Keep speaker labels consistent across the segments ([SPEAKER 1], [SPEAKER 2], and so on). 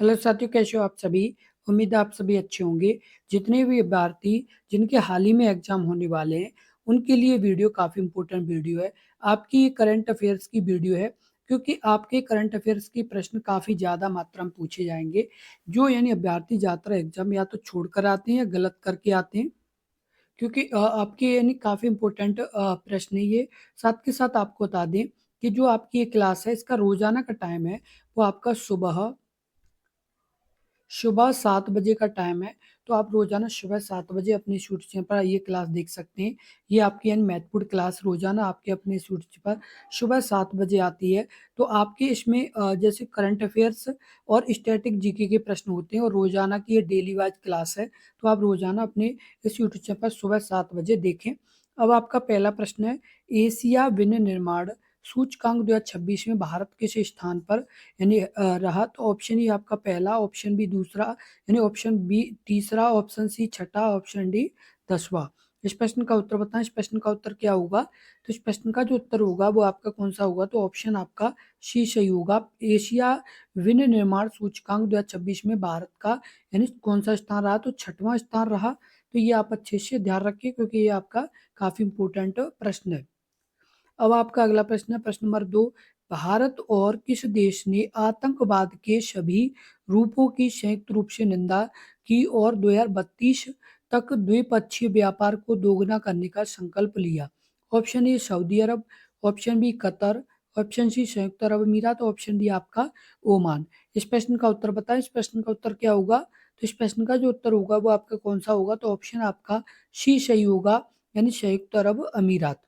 [SPEAKER 1] Hello साथियों, कैसे हो आप सभी। उम्मीद है आप सभी अच्छे होंगे। जितने भी अभ्यर्थी जिनके हाल ही में एग्जाम होने वाले हैं उनके लिए वीडियो काफ़ी इंपॉर्टेंट वीडियो है। आपकी करंट अफेयर्स की वीडियो है, क्योंकि आपके करंट अफेयर्स के प्रश्न काफ़ी ज़्यादा मात्रा में पूछे जाएंगे। जो यानी अभ्यर्थी ज़्यादातर एग्जाम या तो छोड़ कर आते हैं या गलत करके आते हैं, क्योंकि आपके यानी काफ़ी इंपॉर्टेंट प्रश्न है ये। साथ के साथ आपको बता दें कि जो आपकी ये क्लास है इसका रोजाना का टाइम है वो आपका सुबह सुबह 7 बजे का टाइम है। तो आप रोज़ाना सुबह 7 बजे अपने सूची पर ये क्लास देख सकते हैं। ये आपकी यानी महत्वपूर्ण क्लास रोज़ाना आपके अपने सूची पर सुबह 7 बजे आती है। तो आपके इसमें जैसे करंट अफेयर्स और स्टैटिक जीके के प्रश्न होते हैं और रोज़ाना की ये डेली वाइज क्लास है। तो आप रोज़ाना अपने इस यूट्यूब चैनल पर सुबह 7 बजे देखें। अब आपका पहला प्रश्न है, एशिया विनिर्माण सूचकांक 2026 में भारत किस स्थान पर यानी रहा। तो ऑप्शन ई आपका पहला, ऑप्शन बी दूसरा, यानी ऑप्शन बी तीसरा, ऑप्शन सी छठा, ऑप्शन डी 10वां। इस प्रश्न का उत्तर बताएं। इस प्रश्न का उत्तर क्या होगा। तो इस प्रश्न का जो उत्तर होगा वो आपका कौन सा होगा। तो ऑप्शन आपका सी सही होगा। एशिया विनिर्माण सूचकांक 2026 में भारत का यानी कौन सा स्थान रहा। तो छठवां स्थान रहा। तो ये आप अच्छे से ध्यान रखिए, क्योंकि ये आपका काफी इंपोर्टेंट प्रश्न है। अब आपका अगला प्रश्न है, प्रश्न नंबर 2। भारत और किस देश ने आतंकवाद के सभी रूपों की संयुक्त रूप से निंदा की और 2032 तक द्विपक्षीय व्यापार को दोगुना करने का संकल्प लिया। Option A Saudi Arab, option B Qatar, option C संयुक्त अरब अमीरात, ऑप्शन डी आपका ओमान। इस प्रश्न का उत्तर बताएं। इस प्रश्न का उत्तर क्या होगा। तो इस प्रश्न का जो उत्तर होगा वो आपका कौन सा होगा। तो ऑप्शन आपका सी सही होगा, यानी संयुक्त अरब अमीरात।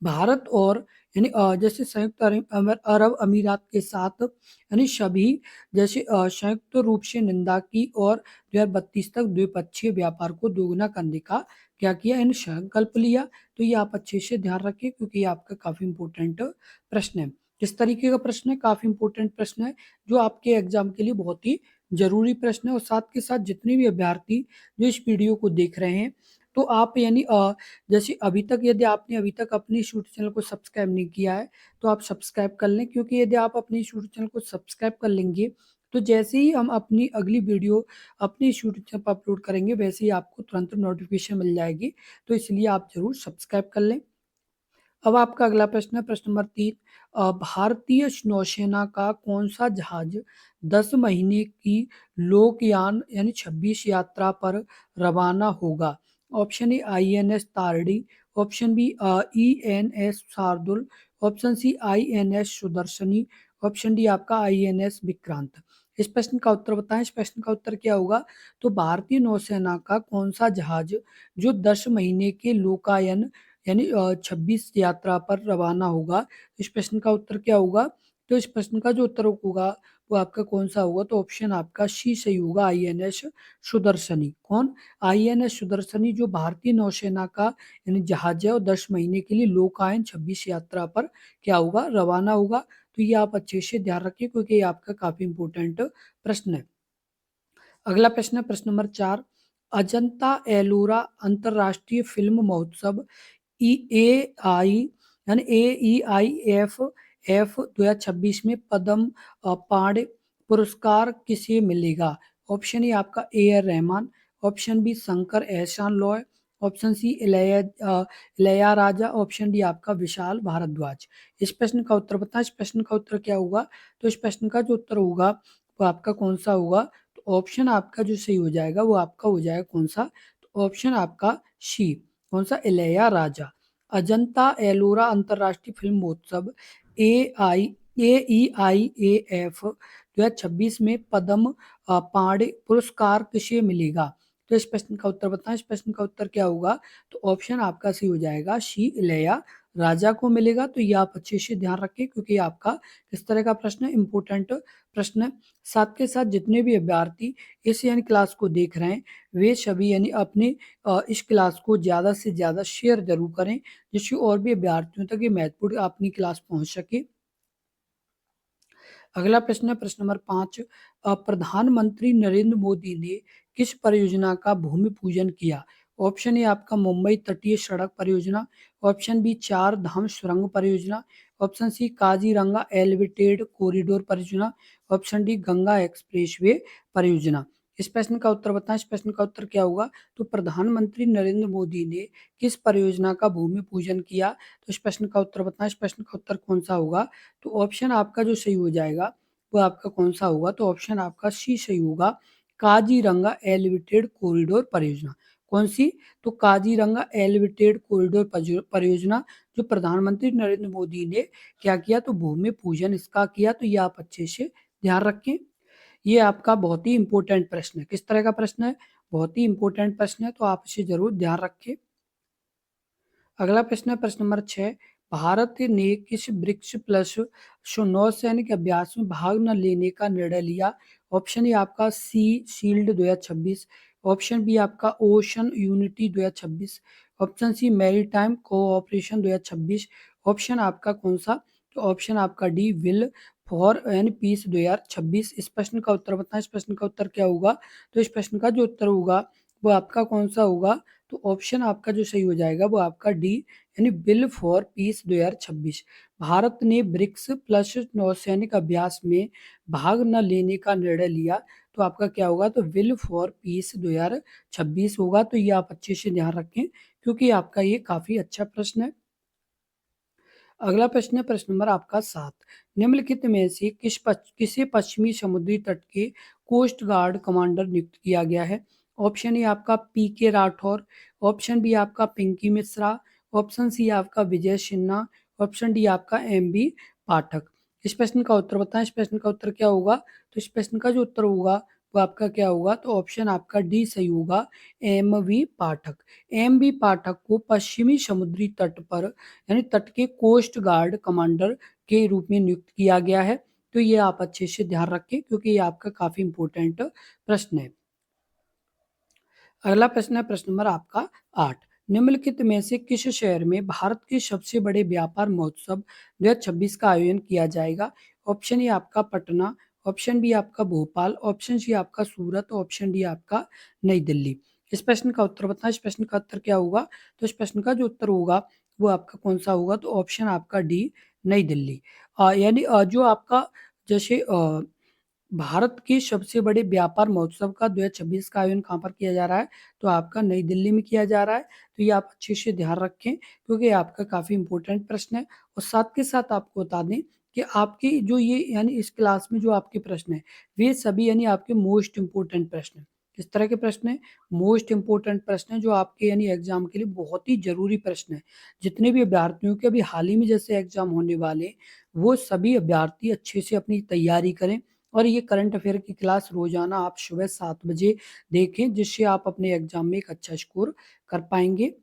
[SPEAKER 1] भारत और यानी जैसे संयुक्त अरब अमीरात के साथ यानी सभी जैसे संयुक्त रूप से निंदा की और 2032 तक द्विपक्षीय व्यापार को दोगुना करने का क्या किया, यानी संकल्प लिया। तो ये आप अच्छे से ध्यान रखिए, क्योंकि ये आपका काफी इंपॉर्टेंट प्रश्न है। किस तरीके का प्रश्न है, काफी इंपॉर्टेंट प्रश्न है, जो आपके एग्जाम के लिए बहुत ही जरूरी प्रश्न है। और साथ के साथ जितने भी अभ्यर्थी जो इस वीडियो को देख रहे हैं, तो आप यानी जैसे अभी तक यदि आपने अभी तक अपने यूट्यूब चैनल को सब्सक्राइब नहीं किया है तो आप सब्सक्राइब कर लें, क्योंकि यदि आप अपने यूट्यूब चैनल को सब्सक्राइब कर लेंगे तो जैसे ही हम अपनी अगली वीडियो अपने यूट्यूब चैनल पर अपलोड करेंगे वैसे ही आपको तुरंत नोटिफिकेशन मिल जाएगी। तो इसलिए आप जरूर सब्सक्राइब कर लें। अब आपका अगला प्रश्न है, प्रश्न नंबर 3। भारतीय नौसेना का कौन सा जहाज 10 महीने की लोकयान यानी 26 यात्रा पर रवाना होगा। ऑप्शन ए INS तारडी, option B ENS Shardul, option C INS Sudarshini, option D आपका INS विक्रांत। इस प्रश्न का उत्तर बताएं। इस प्रश्न का उत्तर क्या होगा। तो भारतीय नौसेना का कौन सा जहाज जो 10 महीने के लोकायन यानी 26 यात्रा पर रवाना होगा। इस प्रश्न का उत्तर क्या होगा। तो इस प्रश्न का जो उत्तर होगा वो आपका कौन सा होगा। तो ऑप्शन आपका सी सही होगा, INS सुदर्शनी। कौन, INS सुदर्शनी जो भारतीय नौसेना का यानी जहाज है और 10 महीने के लिए लोकायन 26 यात्रा पर क्या होगा, रवाना होगा। तो ये आप अच्छे से ध्यान रखिए, क्योंकि ये आपका काफी इंपॉर्टेंट प्रश्न है। अगला प्रश्न है, प्रश्न नंबर 4। अजंता एलोरा अंतरराष्ट्रीय फिल्म महोत्सव EAI यानी AEIFF 2026 में पद्म पांडे पुरस्कार किसे मिलेगा। ऑप्शन ए आपका AR Rahman, option B Shankar Ehsaan Loy, option C Ilaiyaraaja, option D आपका विशाल भारद्वाज। इस प्रश्न का उत्तर बताएं। इस प्रश्न का उत्तर क्या होगा। तो इस प्रश्न का जो उत्तर होगा वो आपका कौन सा होगा। तो ऑप्शन आपका जो सही हो जाएगा वो आपका हो जाएगा कौन सा। तो ऑप्शन आपका सी, कौन सा, इलैयाराजा। अजंता एलोरा अंतर्राष्ट्रीय फिल्म महोत्सव AEIAF 2026 में पद्म पांडे पुरस्कार किसे मिलेगा। तो इस प्रश्न का उत्तर बताएं। इस प्रश्न का उत्तर क्या होगा। तो ऑप्शन आपका सही हो जाएगा, सी इलैया राजा को मिलेगा। तो ये आप अच्छे से ध्यान रखें, क्योंकि आपका किस तरह का प्रश्न है, इंपोर्टेंट प्रश्न है। साथ के साथ जितने भी अभ्यर्थी इस यानी क्लास को देख रहे हैं वे सभी यानी अपने इस क्लास को ज़्यादा से ज़्यादा शेयर जरूर करें, जिससे और भी अभ्यर्थियों तक ये महत्वपूर्ण अपनी क्लास पहुंच सके। अगला प्रश्न है, प्रश्न नंबर 5। प्रधानमंत्री नरेंद्र मोदी ने किस परियोजना का भूमि पूजन किया। ऑप्शन ए आपका मुंबई तटीय सड़क परियोजना, ऑप्शन बी चार धाम सुरंग परियोजना, option C Kaziranga elevated corridor परियोजना, ऑप्शन डी गंगा एक्सप्रेसवे परियोजना। इस प्रश्न का उत्तर बताएं। इस प्रश्न का उत्तर क्या होगा? तो प्रधानमंत्री नरेंद्र मोदी ने किस परियोजना का भूमि पूजन किया? तो इस प्रश्न का उत्तर बताएं। इस प्रश्न का उत्तर कौन सा होगा? तो ऑप्शन आपका जो सही हो जाएगा वो आपका कौन सा होगा? तो ऑप्शन आपका सी सही होगा, काजीरंगा एलिवेटेड कॉरिडोर परियोजना। कौन सी? तो काजीरंगा एलिवेटेड कॉरिडोर परियोजना, जो प्रधानमंत्री नरेंद्र मोदी ने क्या किया? तो भूमि पूजन इसका किया। तो ये आप अच्छे से ध्यान रखें। ये आपका बहुत ही इंपॉर्टेंट प्रश्न है। किस तरह का प्रश्न है? बहुत ही इंपॉर्टेंट प्रश्न है, तो आप इसे जरूर ध्यान रखें। अगला प्रश्न है प्रश्न नंबर 6। भारत ने किस ब्रिक्स प्लस नौसैनिक अभ्यास में भाग न लेने का निर्णय लिया? ऑप्शन ए आपका सी शील्ड 2026, ऑप्शन बी आपका ocean unity 2026, option C maritime cooperation 2026, option आपका कौन सा? तो ऑप्शन आपका D will for and peace 2026। इस प्रश्न का उत्तर बताएं। इस प्रश्न का उत्तर क्या होगा? तो इस प्रश्न का जो उत्तर होगा वो आपका कौन सा होगा? तो ऑप्शन आपका जो सही हो जाएगा वो आपका डी, यानी बिल फॉर पीस 2026। भारत ने ब्रिक्स प्लस नौसैनिक अभ्यास में भाग न लेने का निर्णय लिया, तो आपका क्या होगा? तो विल फॉर पीस 2026 होगा। तो ये आप अच्छे से ध्यान रखें, क्योंकि आपका ये काफी अच्छा प्रश्न है। अगला प्रश्न है प्रश्न नंबर आपका 7। निम्नलिखित में से किसे पश्चिमी समुद्री तट के कोस्ट गार्ड कमांडर नियुक्त किया गया है? ऑप्शन ए आपका पी के राठौर, ऑप्शन बी आपका पिंकी मिश्रा, ऑप्शन सी आपका विजय सिन्हा, ऑप्शन डी आपका एम बी पाठक। इस प्रश्न का उत्तर बताएं। इस प्रश्न का उत्तर क्या होगा? तो इस प्रश्न का जो उत्तर होगा वो आपका क्या होगा? तो ऑप्शन आपका डी सही होगा, M V Pathak. M B Pathak को पश्चिमी समुद्री तट पर, यानी तट के कोस्ट गार्ड कमांडर के रूप में नियुक्त किया गया है। तो ये आप अच्छे से ध्यान रखें, क्योंकि ये आपका काफी इंपॉर्टेंट प्रश्न है। अगला प्रश्न है प्रश्न नंबर आपका 8। निम्नलिखित में से किस शहर में भारत के सबसे बड़े व्यापार महोत्सव 2026 का आयोजन किया जाएगा? ऑप्शन ए आपका पटना, ऑप्शन बी आपका भोपाल, ऑप्शन सी आपका सूरत, ऑप्शन डी आपका नई दिल्ली। इस प्रश्न का उत्तर बताएं। इस प्रश्न का उत्तर क्या होगा? तो इस प्रश्न का जो उत्तर होगा वो आपका कौन सा होगा? तो ऑप्शन आपका डी, नई दिल्ली। यानी जो आपका जैसे भारत के सबसे बड़े व्यापार महोत्सव का 2026 का आयोजन कहाँ पर किया जा रहा है? तो आपका नई दिल्ली में किया जा रहा है। तो ये आप अच्छे से ध्यान रखें, क्योंकि आपका काफी इंपॉर्टेंट प्रश्न है। और साथ के साथ आपको बता दें कि आपके जो ये यानी इस क्लास में जो आपके प्रश्न है वे सभी यानी आपके मोस्ट इंपोर्टेंट प्रश्न है। किस तरह के प्रश्न है? मोस्ट इंपोर्टेंट प्रश्न है, जो आपके यानी एग्जाम के लिए बहुत ही जरूरी प्रश्न है। जितने भी अभ्यर्थियों के अभी हाल ही में जैसे एग्जाम होने वाले, वो सभी अभ्यर्थी अच्छे से अपनी तैयारी करें। और ये करंट अफेयर की क्लास रोजाना आप सुबह 7 बजे देखें, जिससे आप अपने एग्जाम में एक अच्छा स्कोर कर पाएंगे।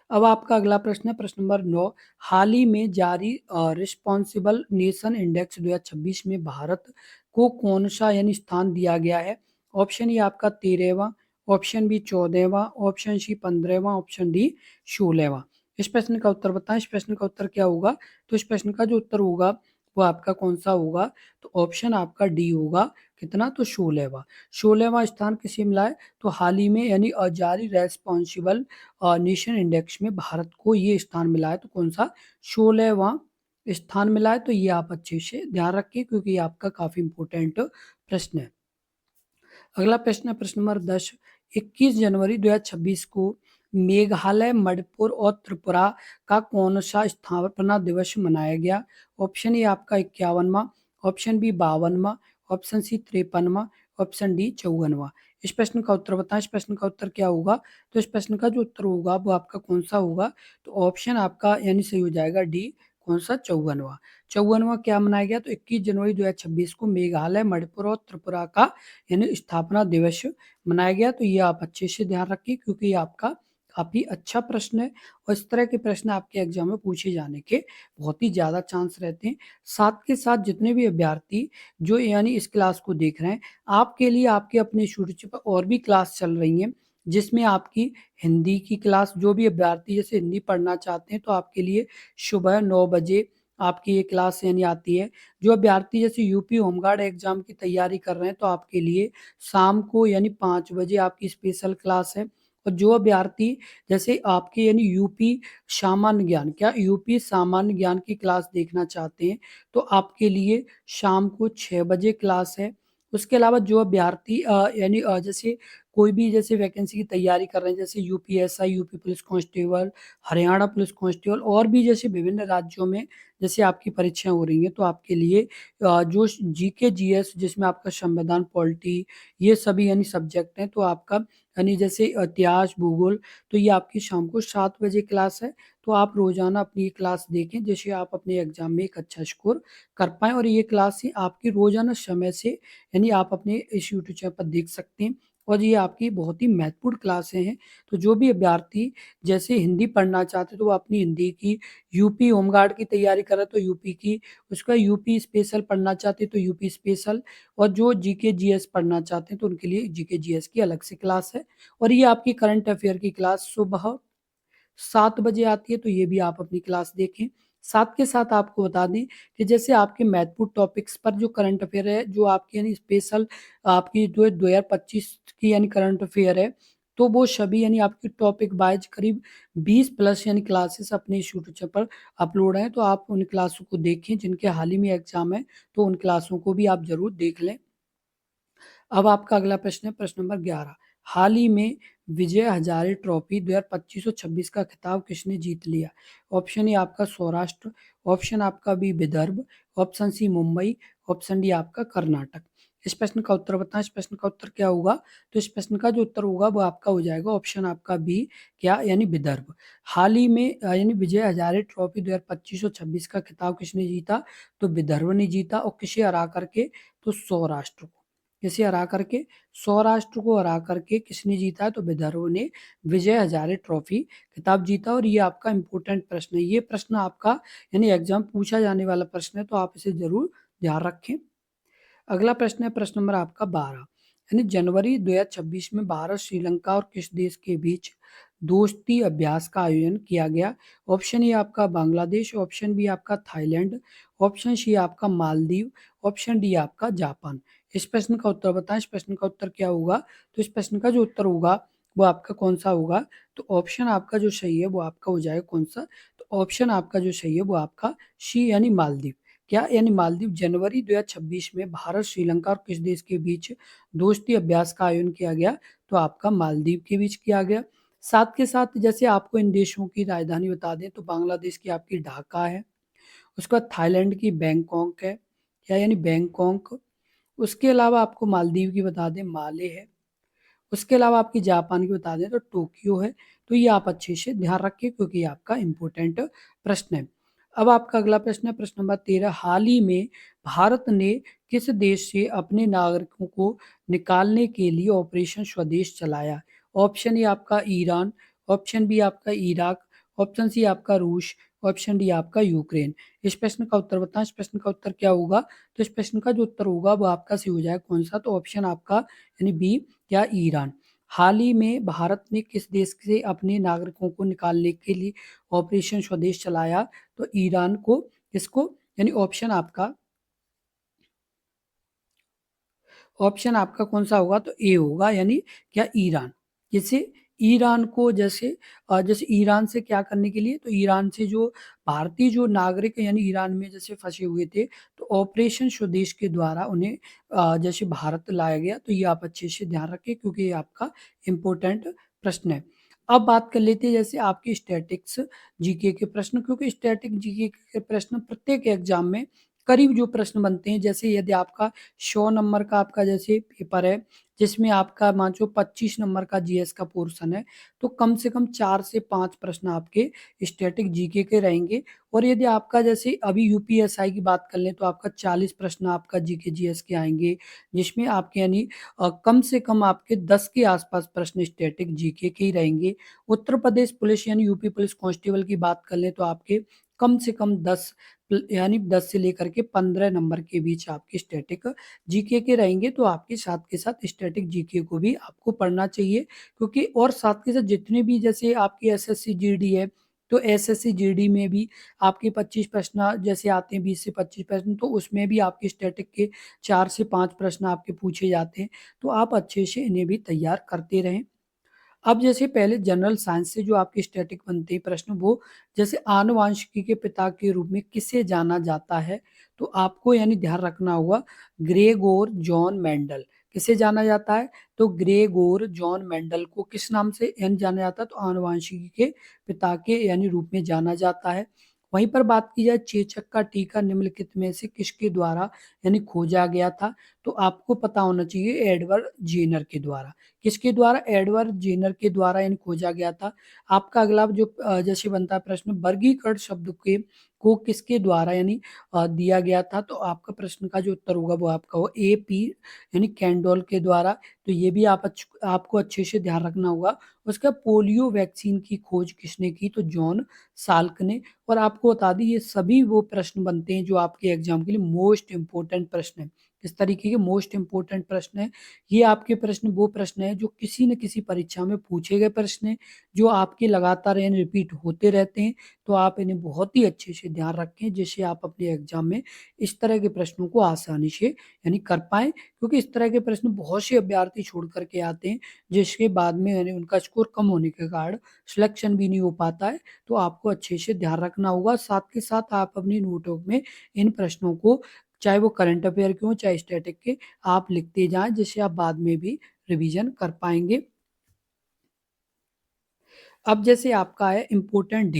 [SPEAKER 1] अब आपका अगला प्रश्न है प्रश्न नंबर 9। हाल ही में जारी रिस्पॉन्सिबल नेशन इंडेक्स 2026 में भारत को कौन सा यानी स्थान दिया गया है? ऑप्शन ए आपका 13वां, ऑप्शन बी 14वां, ऑप्शन सी 15वां, ऑप्शन डी 16वां। इस प्रश्न का उत्तर बताएं। इस प्रश्न का उत्तर क्या होगा? तो इस प्रश्न का जो उत्तर होगा वो आपका कौन सा होगा? तो ऑप्शन आपका डी होगा, कितना? तो 16वां। 16वां स्थान किसे मिला है? तो हाल ही में यानी जारी रेस्पॉन्सिबल नेशन इंडेक्स में भारत को ये स्थान मिला है। तो कौन सा? 16वां स्थान मिला है। तो ये आप अच्छे से ध्यान रखिए, क्योंकि ये आपका काफी इंपॉर्टेंट प्रश्न है। अगला प्रश्न है प्रश्न नंबर 10। 21 जनवरी 2026 को मेघालय, मणिपुर और त्रिपुरा का कौन सा स्थापना दिवस मनाया गया? ऑप्शन ए आपका 51वां, ऑप्शन बी 52वां, ऑप्शन सी 53वां, ऑप्शन डी 54वां। इस प्रश्न का उत्तर बताएं। इस प्रश्न का उत्तर क्या होगा? तो इस प्रश्न का जो उत्तर होगा वो आपका कौन सा होगा? तो ऑप्शन आपका यानी सही हो जाएगा डी, कौन सा? 54वां। 54वां क्या मनाया गया? तो 21 जनवरी 2026 को मेघालय, मणिपुर और त्रिपुरा का यानी स्थापना दिवस मनाया गया। तो ये आप अच्छे से ध्यान रखिए, क्योंकि ये आपका काफी अच्छा प्रश्न है। और इस तरह के प्रश्न आपके एग्जाम में पूछे जाने के बहुत ही ज्यादा चांस रहते हैं। साथ के साथ जितने भी अभ्यर्थी जो यानी इस क्लास को देख रहे हैं, आपके लिए आपके अपने सूची पर और भी क्लास चल रही हैं, जिसमें आपकी हिंदी की क्लास, जो भी अभ्यर्थी जैसे हिंदी पढ़ना चाहते हैं तो आपके लिए सुबह 9 बजे आपकी ये क्लास यानी आती है। जो अभ्यर्थी जैसे यूपी होमगार्ड एग्जाम की तैयारी कर रहे हैं तो आपके लिए शाम को यानी 5 बजे आपकी स्पेशल क्लास है। और जो अभ्यर्थी जैसे आपके यानी यूपी सामान्य ज्ञान क्या यूपी सामान्य ज्ञान की क्लास देखना चाहते हैं, तो आपके लिए शाम को 6 बजे क्लास है। उसके अलावा जो अभ्यर्थी यानी जैसे कोई भी जैसे वैकेंसी की तैयारी कर रहे हैं, जैसे UPSI, UP police constable, Haryana police constable और भी जैसे विभिन्न राज्यों में जैसे आपकी परीक्षाएँ हो रही हैं, तो आपके लिए जो जीके, जीएस जिसमें आपका संविधान, पॉलिटी ये सभी यानी सब्जेक्ट हैं, तो आपका यानी जैसे इतिहास, भूगोल, तो ये आपकी शाम को 7 बजे क्लास है। तो आप रोज़ाना अपनी ये क्लास देखें, जिससे आप अपने एग्ज़ाम में एक अच्छा स्कोर कर पाएँ और ये क्लासें आपकी रोज़ाना समय से यानी आप अपने इस यूट्यूब चैनल पर देख सकते हैं और ये आपकी बहुत ही महत्वपूर्ण क्लासें हैं। तो जो भी अभ्यर्थी जैसे हिंदी पढ़ना चाहते हैं, तो वो अपनी हिंदी की यूपी होमगार्ड की तैयारी कर रहे हैं, तो यूपी की, उसका यूपी स्पेशल पढ़ना चाहते हैं, तो यूपी स्पेशल और जो जीके, जीएस पढ़ना चाहते हैं, तो उनके लिए जीके, जीएस की अलग से क्लास है और ये आपकी करंट अफ़ेयर की क्लास सुबह 7 बजे आती है, तो ये भी आप अपनी क्लास देखें। साथ के साथ आपको बता दें कि जैसे आपके महत्वपूर्ण टॉपिक्स पर जो करंट अफ़ेयर है, जो आपकी यानी स्पेशल आपकी जो 2025 की यानी करंट अफ़ेयर है, तो वो सभी यानी आपकी टॉपिक वाइज़ करीब 20 प्लस यानी क्लासेस अपने इस यूट्यूब चैनल पर अपलोड हैं, तो आप उन क्लासों को देखें, जिनके हाल ही में एग्ज़ाम है, तो उन क्लासों को भी आप ज़रूर देख लें। अब आपका अगला प्रश्न है प्रश्न नंबर 11। हाल ही में विजय हजारे ट्रॉफी 2025-26 का खिताब किसने जीत लिया? ऑप्शन ए आपका सौराष्ट्र, ऑप्शन आपका B Vidarbha, option C Mumbai, option D आपका कर्नाटक। इस प्रश्न का उत्तर बताएं। इस प्रश्न का उत्तर क्या होगा? तो इस प्रश्न का जो उत्तर होगा वो आपका हो जाएगा ऑप्शन आपका बी क्या यानी विदर्भ। हाल ही में यानी विजय हजारे ट्रॉफी 2025-26 का खिताब किसने जीता? तो विदर्भ ने जीता और किसे हरा करके? तो सौराष्ट्र को। इसे हरा करके सौराष्ट्र को हरा करके किसने जीता है? तो विदर्भ ने विजय हजारे ट्रॉफी खिताब जीता और ये आपका इंपॉर्टेंट प्रश्न है। ये प्रश्न आपका यानी एग्जाम पूछा जाने वाला प्रश्न है, तो आप इसे जरूर ध्यान रखें। अगला प्रश्न है प्रश्न नंबर आपका 12। यानी जनवरी 2026 में भारत, श्रीलंका और किस देश के बीच दोस्ती अभ्यास का आयोजन किया गया? ऑप्शन ए आपका बांग्लादेश, ऑप्शन बी आपका थाईलैंड, ऑप्शन सी आपका मालदीव, ऑप्शन डी आपका जापान। इस प्रश्न का उत्तर बताएं। इस प्रश्न का उत्तर क्या होगा? तो इस प्रश्न का जो उत्तर होगा वो आपका कौन सा होगा? तो ऑप्शन आपका जो सही है वो आपका हो जाएगा कौन सा? तो ऑप्शन आपका जो सही है वो आपका सी यानी मालदीव। क्या यानी मालदीव जनवरी 2026 में भारत, श्रीलंका और किस देश के बीच दोस्ती अभ्यास का आयोजन किया गया? तो आपका मालदीव के बीच किया गया। साथ के साथ जैसे आपको इन देशों की राजधानी बता दें, तो बांग्लादेश की आपकी ढाका है, उसके बाद थाईलैंड की बैंकॉक है, क्या यानी बैंकॉक। उसके अलावा आपको मालदीव की बता दें माले है। उसके अलावा आपकी जापान की बता दें तो टोक्यो है। तो ये आप अच्छे से ध्यान रखिए क्योंकि ये आपका इम्पोर्टेंट प्रश्न है। अब आपका अगला प्रश्न है प्रश्न नंबर 13। हाल ही में भारत ने किस देश से अपने नागरिकों को निकालने के लिए ऑपरेशन स्वदेश चलाया? ऑप्शन ए आपका ईरान, ऑप्शन बी आपका इराक, ऑप्शन सी आपका रूस, ऑप्शन डी आपका यूक्रेन। इस प्रश्न का उत्तर बताएं। इस प्रश्न का उत्तर क्या होगा? तो इस प्रश्न का जो उत्तर होगा वो आपका सही हो जाएगा कौन सा? तो ऑप्शन आपका यानी बी क्या ईरान। हाल ही में भारत ने किस देश से अपने नागरिकों को निकालने के लिए ऑपरेशन स्वदेश चलाया? तो ईरान को। किसको? यानी ऑप्शन आपका कौन सा होगा? तो ए होगा यानी क्या ईरान। जैसे ईरान को जैसे ईरान से क्या करने के लिए? तो ईरान से जो भारतीय जो नागरिक यानी ईरान में जैसे फंसे हुए थे, तो ऑपरेशन स्वदेश के द्वारा उन्हें जैसे भारत लाया गया। तो ये आप अच्छे से ध्यान रखें क्योंकि ये आपका इम्पोर्टेंट प्रश्न है। अब बात कर लेते हैं जैसे आपके स्टैटिक्स जीके के प्रश्न, क्योंकि स्टैटिक जीके के प्रश्न प्रत्येक एग्जाम में करीब जो प्रश्न बनते हैं, जैसे यदि आपका 100 नंबर का आपका जैसे पेपर है, जिसमें आपका मान लो 25 नंबर का जीएस का पोर्शन है, तो कम से कम 4 से 5 प्रश्न आपके स्टैटिक जीके के रहेंगे। और यदि आपका जैसे अभी यूपीएसआई की बात कर लें, तो आपका 40 प्रश्न आपका जीके जीएस के आएंगे, जिसमें आपके यानी कम से कम आपके 10 के आसपास प्रश्न स्टैटिक जीके के ही रहेंगे। उत्तर प्रदेश पुलिस यानी यूपी पुलिस कांस्टेबल की बात कर लें, तो आपके कम से कम 10 यानी 10 से लेकर के 15 नंबर के बीच आपके स्टैटिक जीके के रहेंगे। तो आपके साथ के साथ स्टैटिक जीके को भी आपको पढ़ना चाहिए, क्योंकि और साथ के साथ जितने भी जैसे आपकी एसएससी जीडी है, तो एसएससी जीडी में भी आपके 25 प्रश्न जैसे आते हैं, 20 से 25 प्रश्न, तो उसमें भी आपके स्टैटिक के 4 से 5 प्रश्न आपके पूछे जाते हैं। तो आप अच्छे से इन्हें भी तैयार करते रहें। अब जैसे पहले जनरल साइंस से जो आपके स्टैटिक बनते हैं प्रश्न, वो जैसे आनुवांशिकी के पिता के रूप में किसे जाना जाता है? तो आपको यानी ध्यान रखना होगा ग्रेगोर जॉन मेंडल। किसे जाना जाता है? तो ग्रेगोर जॉन मेंडल को किस नाम से यानी जाना जाता है? तो आनुवांशिकी के पिता के यानी रूप में जाना जाता है। वहीं पर बात की जाए चेचक का टीका निम्नलिखित में से किसके द्वारा यानी खोजा गया था? तो आपको पता होना चाहिए एडवर्ड जेनर के द्वारा। किसके द्वारा? एडवर्ड जेनर के द्वारा यानी खोजा गया था। आपका अगला जो जैसे बनता है प्रश्न, वर्गीकरण शब्द के को किसके द्वारा यानी दिया गया था? तो आपका प्रश्न का जो उत्तर होगा वो आपका हो ए पी यानी कैंडोल के द्वारा। तो ये भी आपको अच्छे से ध्यान रखना होगा। उसका पोलियो वैक्सीन की खोज किसने की? तो जॉन साल्क ने। और आपको बता दी ये सभी वो प्रश्न बनते हैं जो आपके एग्जाम के लिए मोस्ट इंपोर्टेंट प्रश्न है। किस तरीके के मोस्ट इंपोर्टेंट प्रश्न है? ये आपके प्रश्न वो प्रश्न है जो किसी न किसी परीक्षा में पूछे गए प्रश्न है, जो आपके लगातार यानी रिपीट होते रहते हैं। तो आप इन्हें बहुत ही अच्छे से ध्यान रखें, जिससे आप अपने एग्जाम में इस तरह के प्रश्नों को आसानी से यानी कर पाएं, क्योंकि इस तरह के प्रश्न बहुत से अभ्यर्थी छोड़ करके आते हैं, जिसके बाद में यानी उनका स्कोर कम होने के कारण सिलेक्शन भी नहीं हो पाता है। तो आपको अच्छे से ध्यान रखना होगा। साथ के साथ आप अपनी नोटबुक में इन प्रश्नों को, चाहे वो करंट अफेयर के हों चाहे स्टैटिक के, आप लिखते जाएं, जिससे आप बाद में भी रिवीजन कर पाएंगे। अब जैसे आपका है इम्पोर्टेंट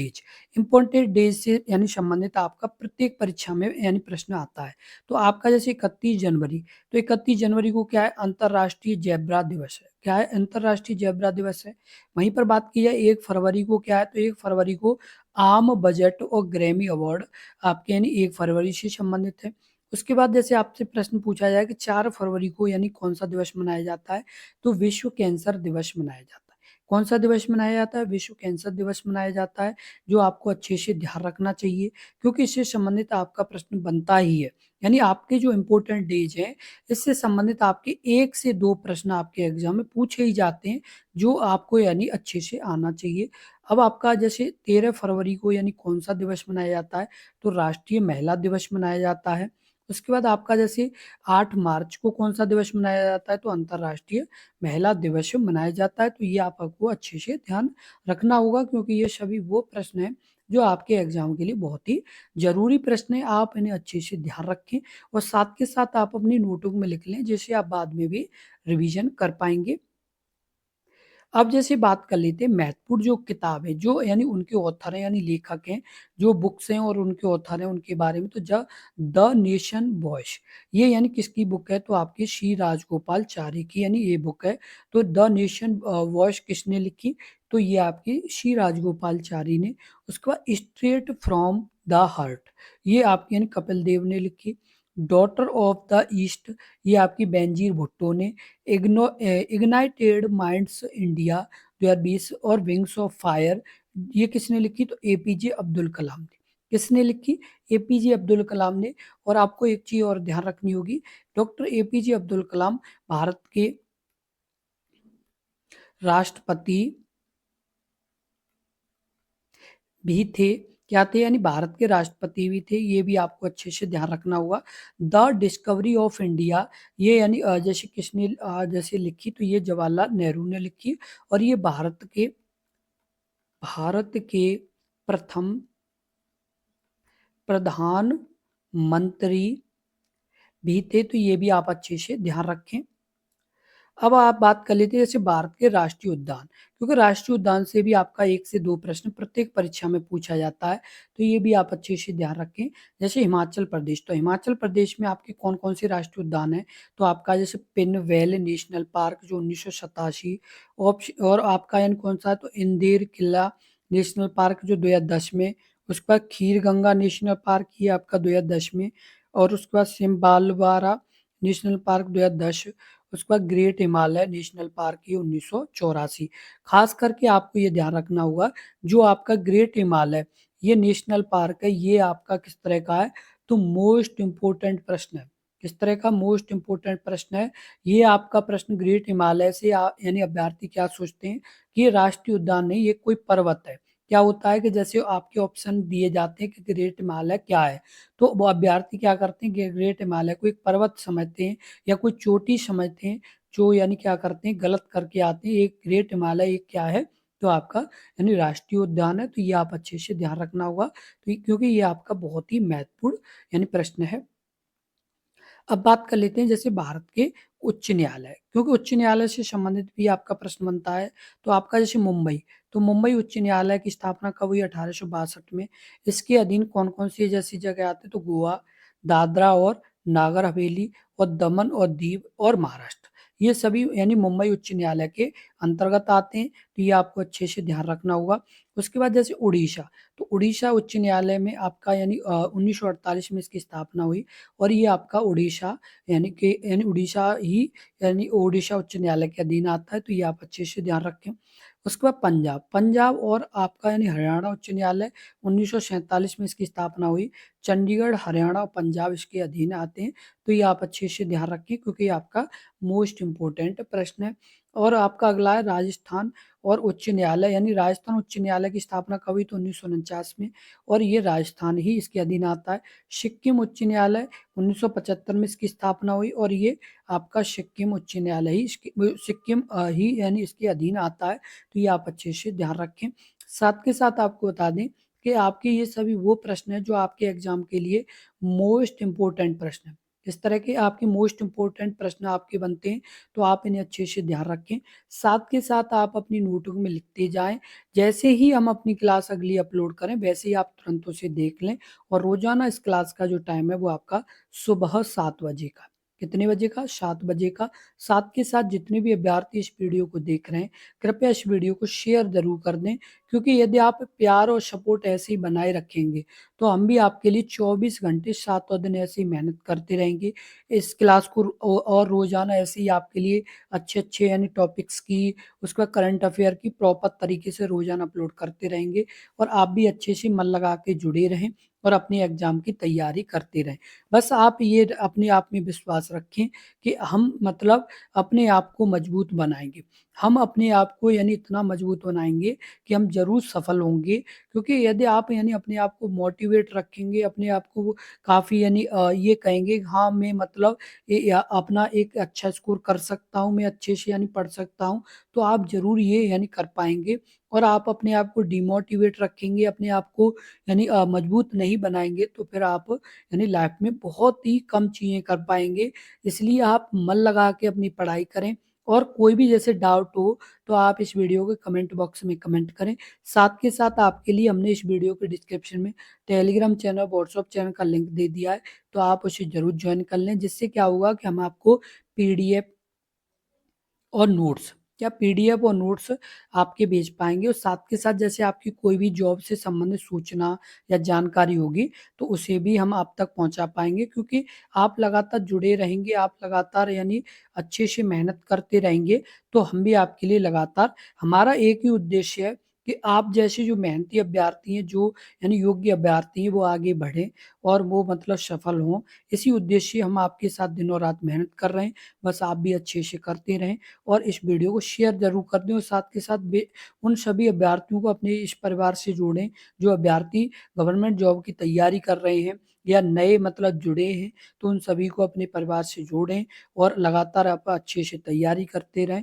[SPEAKER 1] डेज से यानी संबंधित आपका प्रत्येक परीक्षा में यानी प्रश्न आता है। तो आपका जैसे 31 जनवरी, तो 31 जनवरी को क्या है? अंतर्राष्ट्रीय जेब्रा दिवस है। क्या है? अंतर्राष्ट्रीय जेब्रा दिवस है। वहीं पर बात की जाए 1 फरवरी को, क्या है? तो 1 फरवरी को आम बजट और ग्रैमी अवार्ड आपके यानी 1 फरवरी से संबंधित है। उसके बाद जैसे आपसे प्रश्न पूछा जाए कि 4 फरवरी को यानी कौन सा दिवस मनाया जाता है? तो विश्व कैंसर दिवस मनाया जाता है। कौन सा दिवस मनाया जाता है? विश्व कैंसर दिवस मनाया जाता है, जो आपको अच्छे से ध्यान रखना चाहिए, क्योंकि इससे संबंधित आपका प्रश्न बनता ही है। यानी आपके जो इम्पोर्टेंट डेज हैं, इससे संबंधित आपके 1 से 2 प्रश्न आपके एग्जाम में पूछे ही जाते हैं, जो आपको यानी अच्छे से आना चाहिए। अब आपका जैसे 13 फरवरी को यानी कौन सा दिवस मनाया जाता है? तो राष्ट्रीय महिला दिवस मनाया जाता है। उसके बाद आपका जैसे 8 मार्च को कौन सा दिवस मनाया जाता है? तो अंतर्राष्ट्रीय महिला दिवस मनाया जाता है। तो ये आपको अच्छे से ध्यान रखना होगा, क्योंकि ये सभी वो प्रश्न हैं जो आपके एग्जाम के लिए बहुत ही जरूरी प्रश्न है। आप इन्हें अच्छे से ध्यान रखें और साथ के साथ आप अपनी नोटबुक में लिख लें, जिससे आप बाद में भी रिवीजन कर पाएंगे। अब जैसे बात कर लेते हैं महत्वपूर्ण जो किताब है, जो यानी उनके ऑथर हैं यानी लेखक हैं, जो बुक्स हैं और उनके ऑथर हैं उनके बारे में। तो द नेशन वॉइस, ये यानी किसकी बुक है? तो आपकी श्री राजगोपाल चारी की यानी ये बुक है। तो द नेशन वॉइस किसने लिखी? तो ये आपकी श्री राजगोपाल चारी ने। उसके बाद स्ट्रेट फ्रॉम द हार्ट, ये आपकी यानी कपिल देव ने लिखी। डॉटर ऑफ द ईस्ट, ये आपकी बेंजीर भुट्टो ने। इग्नाइटेड माइंड्स इंडिया 2020 और विंग्स ऑफ फायर, ये किसने लिखी? तो एपीजे अब्दुल कलाम ने। किसने लिखी? एपीजे अब्दुल कलाम ने। और आपको एक चीज और ध्यान रखनी होगी, डॉक्टर एपीजे अब्दुल कलाम भारत के राष्ट्रपति भी थे। क्या थे? यानी भारत के राष्ट्रपति भी थे। ये भी आपको अच्छे से ध्यान रखना होगा। द डिस्कवरी ऑफ इंडिया, ये यानी जैसे किसने जैसे लिखी? तो ये जवाहरलाल नेहरू ने लिखी। और ये भारत के प्रथम प्रधानमंत्री भी थे। तो ये भी आप अच्छे से ध्यान रखें। अब आप बात कर लेते हैं जैसे भारत के राष्ट्रीय उद्यान, क्योंकि राष्ट्रीय उद्यान से भी आपका 1 से 2 प्रश्न प्रत्येक परीक्षा में पूछा जाता है। तो ये भी आप अच्छे से ध्यान रखें। जैसे हिमाचल प्रदेश, तो हिमाचल प्रदेश में आपके कौन कौन से राष्ट्रीय उद्यान है? तो आपका जैसे पिनवेल नेशनल पार्क जो 1987, और आपका यानी कौन सा है? तो इंदेर किला नेशनल पार्क जो 2010 में। उसके बाद खीर गंगा नेशनल पार्क, ये आपका 2010 में। और उसके बाद सिम्बालवारा नेशनल पार्क 2010। उसके बाद ग्रेट हिमालय नेशनल पार्क ये 1984। खास करके आपको ये ध्यान रखना होगा, जो आपका ग्रेट हिमालय ये नेशनल पार्क है, ये आपका किस तरह का है? तो मोस्ट इंपोर्टेंट प्रश्न है। किस तरह का? मोस्ट इंपोर्टेंट प्रश्न है। ये आपका प्रश्न ग्रेट हिमालय से यानी अभ्यर्थी क्या सोचते हैं कि ये राष्ट्रीय उद्यान नहीं, ये कोई पर्वत है। क्या होता है कि जैसे आपके ऑप्शन दिए जाते हैं कि ग्रेट हिमालय क्या है, तो वो अभ्यर्थी क्या करते हैं कि ग्रेट हिमालय को एक पर्वत समझते हैं या कोई चोटी समझते हैं, जो यानी क्या करते हैं, गलत करके आते हैं। एक ग्रेट हिमालय एक क्या है, तो आपका यानी राष्ट्रीय उद्यान है, तो ये आप अच्छे से ध्यान रखना होगा, तो क्योंकि ये आपका बहुत ही महत्वपूर्ण यानी प्रश्न है। अब बात कर लेते हैं जैसे भारत के उच्च न्यायालय, क्योंकि उच्च न्यायालय से संबंधित भी आपका प्रश्न बनता है। तो आपका जैसे मुंबई, तो मुंबई उच्च न्यायालय की स्थापना कब हुई? 1862 में। इसके अधीन कौन-कौन सी जैसी जगह आती है? तो गोवा, दादरा और नागर हवेली और दमन और दीव और महाराष्ट्र, ये सभी यानी मुंबई उच्च न्यायालय के अंतर्गत आते हैं, तो ये आपको अच्छे से ध्यान रखना होगा। उसके बाद जैसे उड़ीसा, तो उड़ीसा उच्च न्यायालय में आपका यानी 1948 में इसकी स्थापना हुई, और ये आपका उड़ीसा यानी उड़ीसा ही यानी ओडिशा उच्च न्यायालय के अधीन आता है, तो ये आप अच्छे से ध्यान रखें। उसके बाद पंजाब, पंजाब और आपका यानी हरियाणा उच्च न्यायालय 1947 में इसकी स्थापना हुई। चंडीगढ़, हरियाणा और पंजाब इसके अधीन आते हैं, तो ये आप अच्छे से ध्यान रखें, क्योंकि ये आपका मोस्ट इम्पोर्टेंट प्रश्न है। और आपका अगला है राजस्थान और उच्च न्यायालय, यानी राजस्थान उच्च न्यायालय की स्थापना कब हुई? तो 1949 में, और ये राजस्थान ही इसके अधीन आता है। सिक्किम उच्च न्यायालय 1975 में इसकी स्थापना हुई, और ये आपका सिक्किम उच्च न्यायालय ही सिक्किम ही यानी इसके अधीन आता है, तो ये आप अच्छे से ध्यान रखें। साथ के साथ आपको बता दें कि आपके ये सभी वो प्रश्न हैं जो आपके एग्जाम के लिए मोस्ट इम्पोर्टेंट प्रश्न हैं। इस तरह के आपके मोस्ट इम्पोर्टेंट प्रश्न आपके बनते हैं, तो आप इन्हें अच्छे से ध्यान रखें। साथ के साथ आप अपनी नोटबुक में लिखते जाएं। जैसे ही हम अपनी क्लास अगली अपलोड करें, वैसे ही आप तुरंत उसे देख लें। और रोजाना इस क्लास का जो टाइम है वो आपका सुबह 7 बजे का। कितने बजे का? 7 बजे का। साथ के साथ जितने भी अभ्यर्थी इस वीडियो को देख रहे हैं, कृपया इस वीडियो को शेयर जरूर कर दें, क्योंकि यदि आप प्यार और सपोर्ट ऐसे ही बनाए रखेंगे, तो हम भी आपके लिए 24 घंटे सातों दिन ऐसे ही मेहनत करते रहेंगे। इस क्लास को और रोजाना ऐसे ही आपके लिए अच्छे अच्छे यानी टॉपिक्स की, उसके बाद करंट अफेयर की प्रॉपर तरीके से रोजाना अपलोड करते रहेंगे, और आप भी अच्छे से मन लगा के जुड़े रहें और अपने एग्जाम की तैयारी करते रहें। बस आप ये अपने आप में विश्वास रखें कि हम मतलब अपने आप को मजबूत बनाएंगे। हम अपने आप को यानी इतना मजबूत बनाएंगे कि हम जरूर सफल होंगे, क्योंकि यदि आप यानी अपने आप को मोटिवेट रखेंगे, अपने आप को काफ़ी यानी ये कहेंगे हाँ मैं मतलब अपना एक अच्छा स्कोर कर सकता हूँ, मैं अच्छे से यानी पढ़ सकता हूँ, तो आप ज़रूर ये यानी कर पाएंगे। और आप अपने आप को डिमोटिवेट रखेंगे, अपने आप को यानी मजबूत नहीं बनाएंगे, तो फिर आप यानी लाइफ में बहुत ही कम चीज़ें कर पाएंगे। इसलिए आप मन लगा के अपनी पढ़ाई करें, और कोई भी जैसे डाउट हो तो आप इस वीडियो के कमेंट बॉक्स में कमेंट करें। साथ के साथ आपके लिए हमने इस वीडियो के डिस्क्रिप्शन में टेलीग्राम चैनल, व्हाट्सएप चैनल का लिंक दे दिया है, तो आप उसे जरूर ज्वाइन कर लें, जिससे क्या होगा कि हम आपको पीडीएफ और नोट्स, क्या पीडीएफ और नोट्स आपके भेज पाएंगे। और साथ के साथ जैसे आपकी कोई भी जॉब से संबंधित सूचना या जानकारी होगी, तो उसे भी हम आप तक पहुंचा पाएंगे, क्योंकि आप लगातार जुड़े रहेंगे, आप लगातार यानी अच्छे से मेहनत करते रहेंगे, तो हम भी आपके लिए लगातार, हमारा एक ही उद्देश्य है कि आप जैसे जो मेहनती अभ्यर्थी हैं, जो यानी योग्य अभ्यर्थी हैं, वो आगे बढ़ें और वो मतलब सफल हों। इसी उद्देश्य से हम आपके साथ दिनों रात मेहनत कर रहे हैं। बस आप भी अच्छे से करते रहें, और इस वीडियो को शेयर जरूर कर दें, और साथ के साथ उन सभी अभ्यर्थियों को अपने इस परिवार से जोड़ें जो अभ्यर्थी गवर्नमेंट जॉब की तैयारी कर रहे हैं या नए मतलब जुड़े हैं, तो उन सभी को अपने परिवार से जोड़ें और लगातार आप अच्छे से तैयारी करते रहें।